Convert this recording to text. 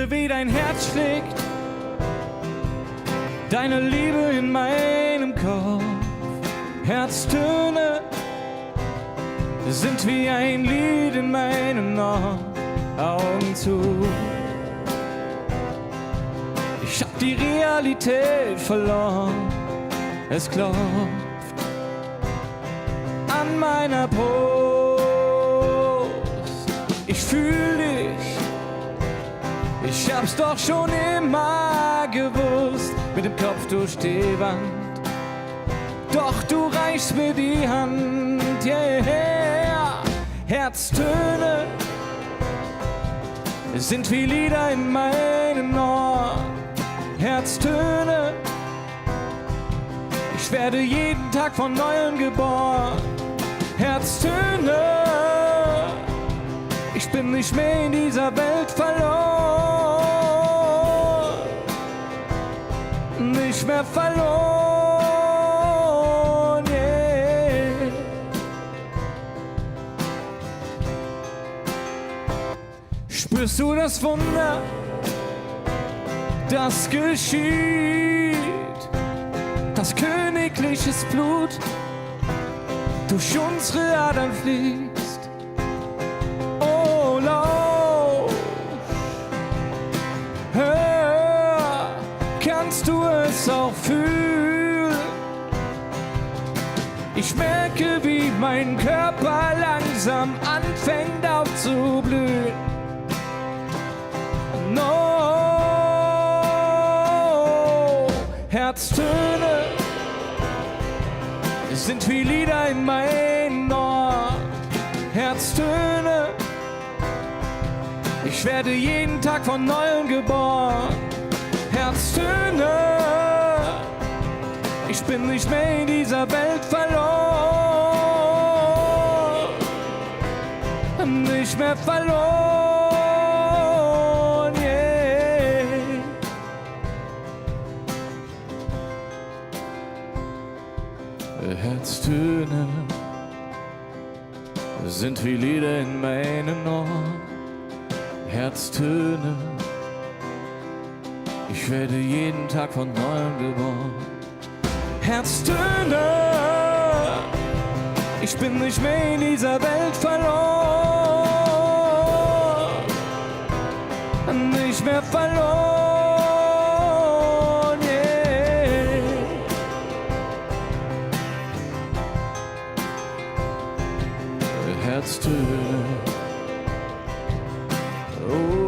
spüre, wie dein Herz schlägt, deine Liebe in meinem Kopf. Herztöne sind wie ein Lied in meinen Augen zu. Ich hab die Realität verloren, es klopft an meiner Brust. Ich fühl dich, ich hab's doch schon immer gewusst, mit dem Kopf durch die Wand, doch du reichst mir die Hand, yeah. Herztöne sind wie Lieder in meinen Ohren. Herztöne, ich werde jeden Tag von Neuem geboren. Herztöne, ich bin nicht mehr in dieser Welt verloren, nicht mehr verloren, yeah. Spürst du das Wunder, das geschieht, das königliches Blut durch unsere Adern fließt? Oh, lauf, hör, kannst du es auch fühlen? Ich merke, wie mein Körper langsam anfängt aufzublühen. No, Herztöne sind wie Lieder in meinen Ohren. Herztöne, ich werde jeden Tag von Neuem geboren. Herztöne, ich bin nicht mehr in dieser Welt verloren, nicht mehr verloren, yeah. Herztöne sind wie Lieder in meinen Ohren. Herztöne, ich werde jeden Tag von Neuem geboren. Herztöne, ich bin nicht mehr in dieser Welt verloren, nicht mehr verloren, yeah. Herztöne, oh.